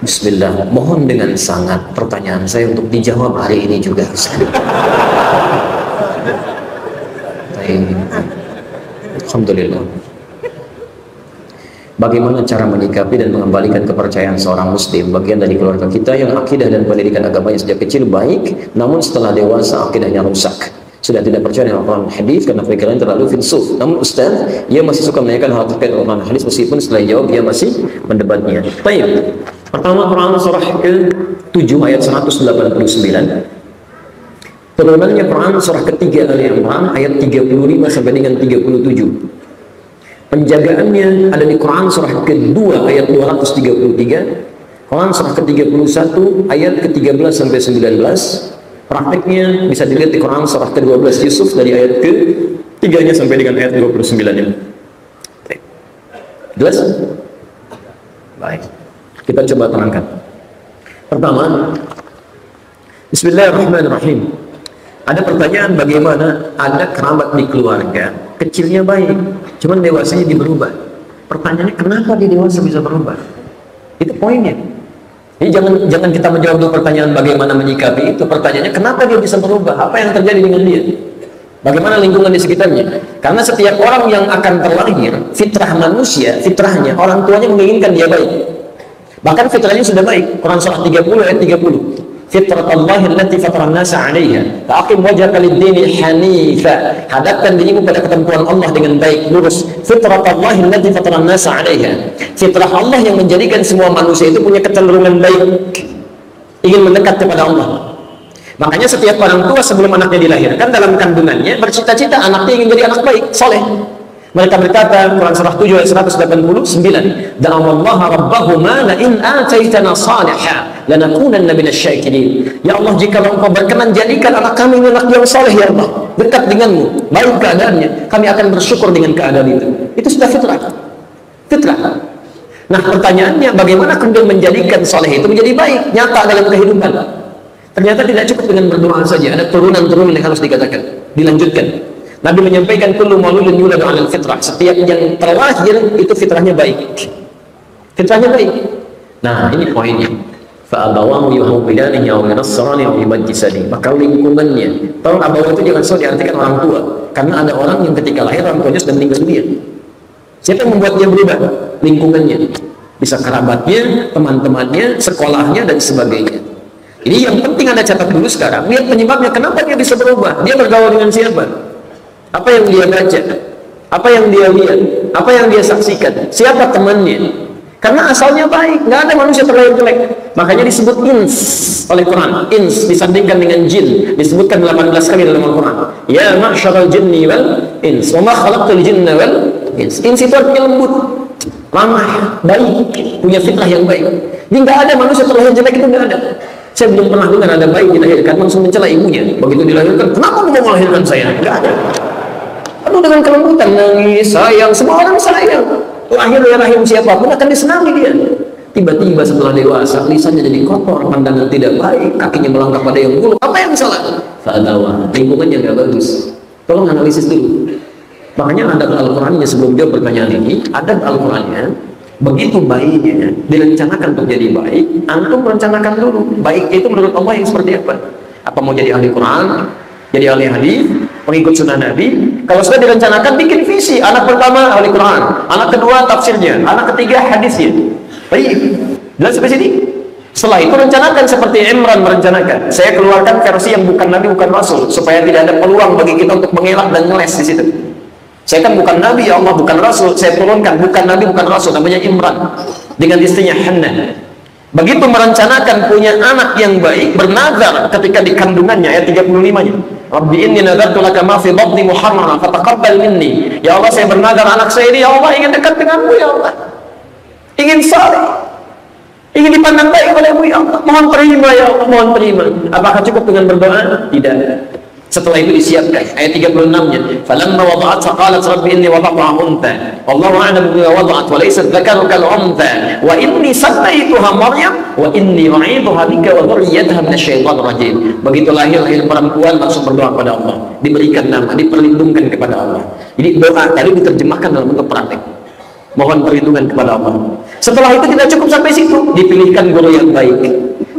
Bismillah, mohon dengan sangat pertanyaan saya untuk dijawab hari ini juga. Alhamdulillah. Bagaimana cara menyikapi dan mengembalikan kepercayaan seorang muslim, bagian dari keluarga kita yang akidah dan pendidikan agamanya sejak kecil baik, namun setelah dewasa akidahnya rusak, sudah tidak percaya dengan Al-Quran hadis karena pikirannya terlalu filsuf. Namun Ustaz, ia masih suka menanyakan hal terkait Al-Quran hadis meskipun setelah jawab dia masih mendebatnya. Baik. Pertama, Quran surah ke-7 ayat 189. Turunannya Quran surah ketiga Ali Imran ayat 35 sampai dengan 37. Penjagaannya ada di Quran surah kedua ayat 233, Quran surah ke-31 ayat ke-13 sampai 19. Prakteknya bisa dilihat di Quran surah ke-12 Yusuf dari ayat ke-3 sampai dengan ayat 29. Jelas? Baik. Kita coba terangkan. Pertama, Bismillahirrahmanirrahim. Ada pertanyaan, bagaimana ada kerabat di keluarga kecilnya baik, cuman dewasanya dia berubah. Pertanyaannya, kenapa dia dewasa bisa berubah? Itu poinnya. Jadi jangan kita menjawab dulu pertanyaan bagaimana menyikapi itu. Pertanyaannya, kenapa dia bisa berubah? Apa yang terjadi dengan dia? Bagaimana lingkungan di sekitarnya? Karena setiap orang yang akan terlahir, fitrah manusia, fitrahnya orang tuanya menginginkan dia baik. Bahkan fitrahnya sudah baik. Quran surah 30 ayat 30. Fitratallahi allati fatara an-nasa 'alaiha. Faqim wajhaka lid-dini hanifa. Hadapkan dirimu pada ketentuan Allah dengan baik, lurus. Fitratallahi allati fatara an-nasa 'alaiha. Fitrah Allah yang menjadikan semua manusia itu punya kecenderungan baik, ingin mendekat kepada Allah. Makanya setiap orang tua sebelum anaknya dilahirkan dalam kandungannya bercita-cita anaknya ingin jadi anak baik, soleh. Mereka berkata, Quran surah 7 ayat 189, da'awallaha rabbahuma la in ataitana salihah lanakunanna minasyakirin. Ya Allah, jika Engkau berkenan jadikan anak kami anak yang saleh ya Allah, dekat denganmu, baik keadaannya, kami akan bersyukur dengan keadaan itu. Itu sudah fitrah. Fitrah. Nah, pertanyaannya, bagaimana kemudian menjadikan saleh itu menjadi baik, nyata dalam kehidupan? Ternyata tidak cukup dengan berdoa saja, ada turunan-turunan yang harus dikatakan, dilanjutkan. Nabi menyampaikan kullu mauludin yuladu 'alal fitrah. Setiap yang terlahir itu fitrahnya baik. Fitrahnya baik. Nah, ini poinnya. Fa abawahu yuhawwidanihi aw yunassirani aw yumajjisani. Maka lingkungannya. Tolong abawa itu jangan selalu diartikan orang tua. Karena ada orang yang ketika lahir orang tuanya sudah meninggal dunia. Siapa yang membuat dia berubah? Lingkungannya. Bisa kerabatnya, teman-temannya, sekolahnya dan sebagainya. Ini yang penting Anda catat dulu sekarang. Lihat penyebabnya, kenapa dia bisa berubah? Dia bergaul dengan siapa? Apa yang dia baca, apa yang dia lihat, apa yang dia saksikan, siapa temannya. Karena asalnya baik, nggak ada manusia terlahir jelek. Makanya disebut ins oleh Quran. Ins disandingkan dengan jin, disebutkan 18 kali dalam Al-Quran. Ya ma'syaral jinni wal ins, wa ma khalaqtul jinna wal ins. Ins itu artinya lembut, ramah, baik, punya fitrah yang baik. Jadi nggak ada manusia terlahir jelek, itu nggak ada. Saya belum pernah dengar ada bayi dilahirkan langsung mencela ibunya. Begitu dilahirkan, kenapa kamu mau melahirkan saya? Nggak ada. Penuh dengan kelembutan, nangis, sayang, semua orang sayang. Lahir dari rahim siapapun akan disenangi dia. Tiba-tiba setelah dewasa, lisannya jadi kotor, pandangan tidak baik, kakinya melangkah pada yang buruk. Apa yang salah? Fa'adawa, lingkungannya nggak bagus. Tolong analisis dulu. Makanya adab Al-Qurannya sebelum dia pertanyaan ini, adab Al-Qurannya, begitu bayinya direncanakan untuk jadi baik, antum merencanakan dulu. Baik itu menurut Allah yang seperti apa? Apa mau jadi ahli Quran? Jadi ahli hadis, pengikut sunnah Nabi. Kalau sudah direncanakan, bikin visi. Anak pertama ahli Quran, anak kedua tafsirnya, anak ketiga hadisnya. Baik, jelas sampai sini. Setelah itu rencanakan seperti Imran merencanakan. Saya keluarkan versi yang bukan Nabi, bukan Rasul, supaya tidak ada peluang bagi kita untuk mengelak dan ngeles di situ. Saya kan bukan Nabi, ya Allah, bukan Rasul. Saya turunkan bukan Nabi, bukan Rasul, namanya Imran dengan istrinya Hannah. Begitu merencanakan punya anak yang baik, bernazar ketika di kandungannya, ayat 35-nya. Rabbi inni nadartu laka ma fi batni muharrama fataqabbal minni. Ya Allah, saya bernazar anak saya ini, ya Allah, ingin dekat denganmu, ya Allah. Ingin saleh. Ingin dipandang baik olehmu, ya Allah. Mohon terima, ya Allah, mohon terima. Apakah cukup dengan berdoa? Tidak. Setelah itu disiapkan ayat 36-nya. Falamma wada'atha qalat rabbi inni wada'tuha untha wallahu a'lamu bima wada'at wa laysa dzakaru kal untha wa inni sammaytuha Maryam wa inni u'idhuha bika wa dhurriyyataha minasyaitonir rajim. Begitu lahir perempuan langsung berdoa kepada Allah, diberikan nama, diperlindungkan kepada Allah. Jadi doa tadi diterjemahkan dalam bentuk praktek. Mohon perlindungan kepada Allah. Setelah itu tidak cukup sampai situ, dipilihkan guru yang baik,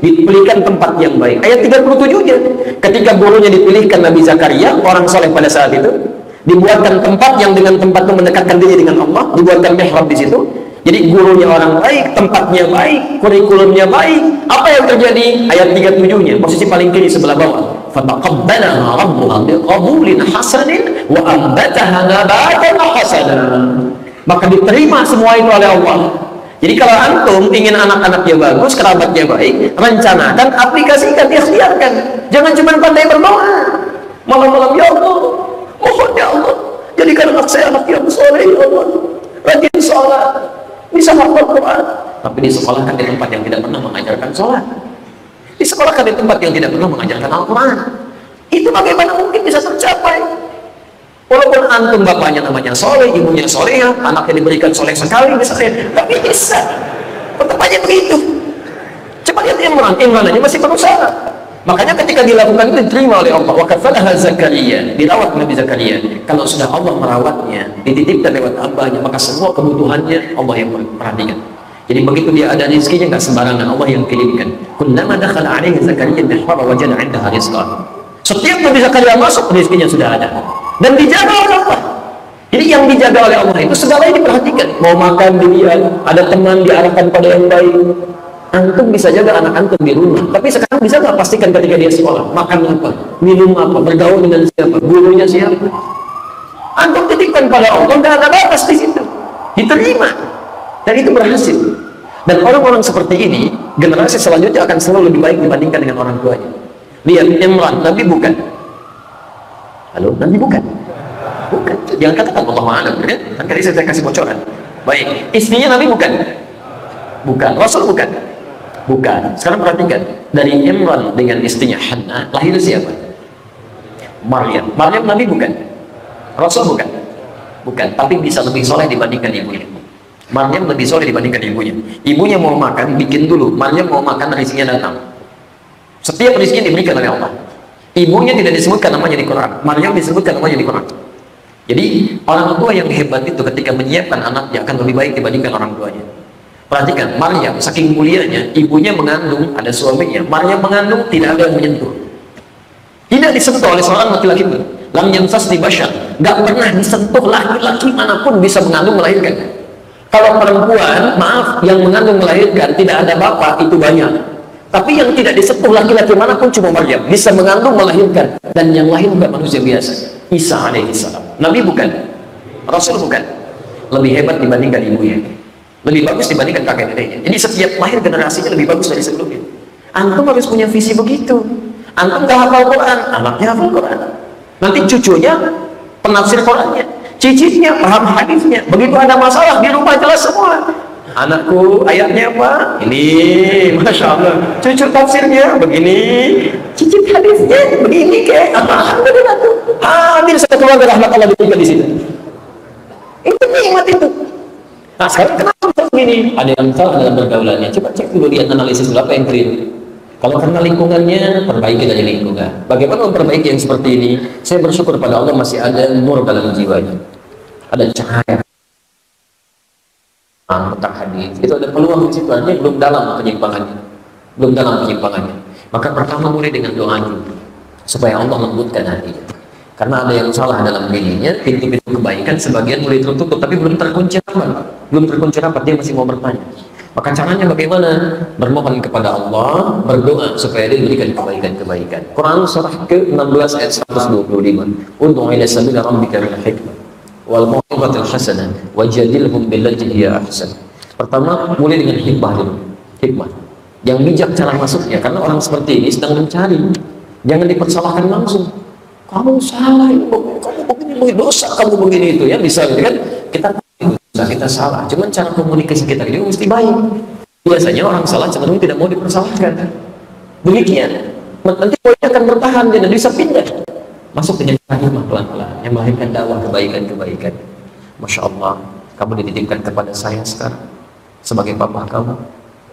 dipilihkan tempat yang baik. Ayat 37-nya, ketika gurunya dipilihkan Nabi Zakaria, orang soleh pada saat itu, dibuatkan tempat yang dengan tempat itu mendekatkan diri dengan Allah, dibuatkan mihrab di situ. Jadi gurunya orang baik, tempatnya baik, kurikulumnya baik. Apa yang terjadi? Ayat 37-nya, posisi paling kiri sebelah bawah. Fataqabbalaha rabbuha biqabulin hasanin wa ambataha nabatan hasanan. Maka diterima semua itu oleh Allah. Jadi kalau antum ingin anak-anaknya bagus, kerabatnya baik, rencanakan, aplikasikan, ikhtiarkan. Jangan cuma pandai berdoa. Malam-malam, ya Allah, mohon ya Allah, jadikan anak saya anak yang soleh, ya Allah, rajin sholat, bisa hafal Quran. Tapi disekolahkan di tempat yang tidak pernah mengajarkan sholat, disekolahkan di tempat yang tidak pernah mengajarkan Al-Quran. Itu bagaimana mungkin bisa tercapai? Walaupun antum bapaknya namanya soleh, ibunya soleh, anaknya diberikan soleh sekali misalnya, nggak bisa. Tetap aja begitu. Coba lihat Imran aja masih berusaha. Makanya ketika dilakukan itu diterima oleh Allah. Wa kafalaha Zakaria, dirawat Nabi Zakaria. Kalau sudah Allah merawatnya, dititipkan lewat hambanya, maka semua kebutuhannya Allah yang perhatikan. Jadi begitu dia ada rezekinya, nggak sembarangan, Allah yang kirimkan. Kullama dakhala alaihi Zakaria al-mihrab wajada 'indaha rizqan. Setiap Nabi Zakaria masuk, rezekinya sudah ada dan dijaga oleh Allah. Jadi yang dijaga oleh Allah itu segalanya diperhatikan. Mau makan dilihat, ada teman diarahkan pada yang baik. Antum bisa jaga anak antum di rumah, tapi sekarang bisa nggak pastikan ketika dia sekolah makan apa, minum apa, bergaul dengan siapa, gurunya siapa? Antum titipkan pada Allah, nggak ada batas di situ, diterima dan itu berhasil. Dan orang-orang seperti ini, generasi selanjutnya akan selalu lebih baik dibandingkan dengan orang tuanya. Lihat Imran, Nabi bukan? Halo, Nabi bukan? Bukan. Jangan katakan Allah Ta'ala, kan? Kan tadi saya kasih bocoran. Baik, istrinya Nabi bukan? Bukan. Rasul bukan? Bukan. Sekarang perhatikan, dari Imran dengan istrinya Hannah lahir siapa? Maryam. Maryam Nabi bukan? Rasul bukan? Bukan. Tapi bisa lebih soleh dibandingkan ibunya. Maryam lebih soleh dibandingkan ibunya. Ibunya mau makan, bikin dulu. Maryam mau makan, rezekinya datang. Setiap rezeki diberikan oleh Allah. Ibunya tidak disebutkan namanya di Quran. Maryam disebutkan namanya di Quran. Jadi orang tua yang hebat itu ketika menyiapkan anaknya akan lebih baik dibandingkan orang tuanya. Perhatikan, Maryam saking mulianya, ibunya mengandung, ada suaminya. Maryam mengandung, tidak ada yang menyentuh. Tidak disentuh oleh seorang laki-laki pun. Lam yamsasni bashar, gak pernah disentuh laki-laki manapun bisa mengandung melahirkan. Kalau perempuan, maaf, yang mengandung melahirkan tidak ada bapak, itu banyak. Tapi yang tidak disentuh laki-laki manapun cuma Maryam, bisa mengandung melahirkan, dan yang lahir bukan manusia biasa. Isa alaihissalam. Nabi bukan, Rasul bukan. Lebih hebat dibandingkan ibunya, lebih bagus dibandingkan kakek neneknya. Jadi setiap lahir generasinya lebih bagus dari sebelumnya. Antum harus punya visi begitu. Antum gak hafal Quran, anaknya hafal Quran. Nanti cucunya penafsir Qurannya, cicitnya paham hadisnya. Begitu ada masalah di rumah jelas semua. Anakku ayatnya apa? Ini, masya Allah. Cucu tafsirnya begini, cicit hadisnya begini kayak. Alhamdulillah tuh. Hadir satu keluarga rahmat Allah diberikan di situ. Itu nikmat itu. Nah sekarang kenapa begini? Ada yang salah dalam pergaulannya. Coba cek dulu, lihat analisis dulu apa yang keliru. Kalau karena lingkungannya, perbaiki dari lingkungan. Bagaimana memperbaiki yang seperti ini? Saya bersyukur pada Allah masih ada nur dalam jiwanya, ada cahaya tentang hadis. Itu ada peluang di situ, artinya belum dalam penyimpangannya, belum dalam penyimpangannya. Maka pertama mulai dengan doa dulu, supaya Allah lembutkan hatinya. Karena ada yang salah dalam dirinya, pintu-pintu kebaikan sebagian mulai tertutup, tapi belum terkunci rapat. Belum terkunci rapat, dia masih mau bertanya. Maka caranya bagaimana? Bermohon kepada Allah, berdoa supaya dia diberikan kebaikan-kebaikan. Quran surah ke-16 ayat 125. Ud'u ila sabili rabbika bil hikmah wal mau'izatil hasanah wajadilhum billati hiya ahsan. Pertama, mulai dengan hikmah dulu. Hikmah. Yang bijak cara masuknya, karena orang seperti ini sedang mencari. Jangan dipersalahkan langsung. Kamu salah, kamu begini, dosa, kamu begini itu ya, bisa kan? Kita salah, cuman cara komunikasi kita ini mesti baik. Biasanya orang salah cenderung tidak mau dipersalahkan. Demikian, nanti poinnya akan bertahan dan bisa pindah. Masuk dengan hikmah pelan-pelan yang melahirkan dakwah kebaikan-kebaikan. Masya Allah, kamu dititipkan kepada saya sekarang sebagai papa kamu.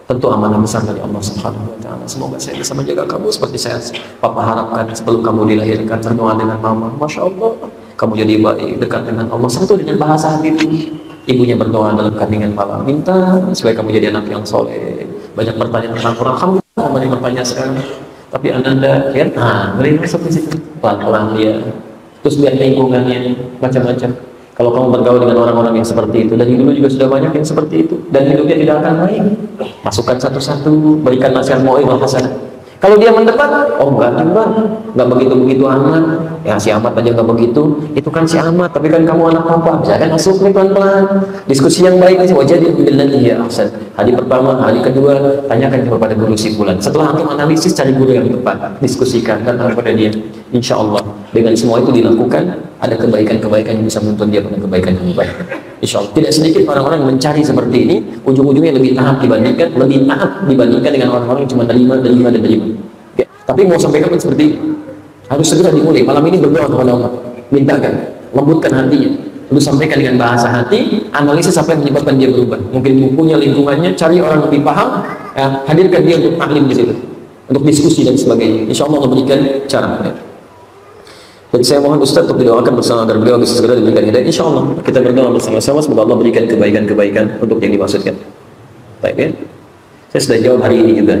Tentu amanah besar dari Allah Subhanahu wa Ta'ala. Semoga saya bisa menjaga kamu seperti saya papa harapkan sebelum kamu dilahirkan. Berdoa dengan mama, Masya Allah, kamu jadi baik, dekat dengan Allah. Satu dengan bahasa hati itu. Ibunya berdoa dalam kandungan malam, minta supaya kamu jadi anak yang soleh, banyak pertanyaan tentang Quran, kamu banyak bertanya sekarang, tapi Ananda ya, beri masuk di situ pelan-pelan dia, terus lihat lingkungannya macam-macam. Kalau kamu bergaul dengan orang-orang yang seperti itu, dan dulu juga sudah banyak yang seperti itu, dan hidupnya tidak akan baik, masukkan satu-satu, berikan nasihat mau'izah hasanah. Kalau dia mendebat, oh enggak juga, enggak begitu-begitu amat, ya si Ahmad aja enggak begitu, itu kan si Ahmad, tapi kan kamu anak papa, bisa kan masuk nih pelan-pelan, diskusi yang baik aja, wajah dia billahi ya ahsan. Hari pertama, hari kedua, tanyakan kepada guru si fulan. Setelah antum analisis, cari guru yang tepat, diskusikan, datang kepada dia. Insya Allah, dengan semua itu dilakukan, ada kebaikan-kebaikan yang bisa menuntun dia pada kebaikan yang baik. Insya Allah, tidak sedikit orang-orang yang mencari seperti ini, ujung-ujungnya lebih taat dibandingkan dengan orang-orang yang cuma terima. Ya, tapi mau sampai kapan seperti ini? Harus segera dimulai. Malam ini berdoa kepada Allah, mintakan, lembutkan hatinya, lalu sampaikan dengan bahasa hati, analisis apa yang menyebabkan dia berubah. Mungkin bukunya, lingkungannya, cari orang yang lebih paham, ya, hadirkan dia untuk taklim di situ, untuk diskusi dan sebagainya. Insya Allah memberikan cara. Ya. Jadi saya mohon Ustaz untuk didoakan bersama agar beliau bisa segera diberikan hidayah. Insya Allah kita berdoa bersama-sama semoga Allah berikan kebaikan-kebaikan untuk yang dimaksudkan. Baik ya. Saya sudah jawab hari ini juga.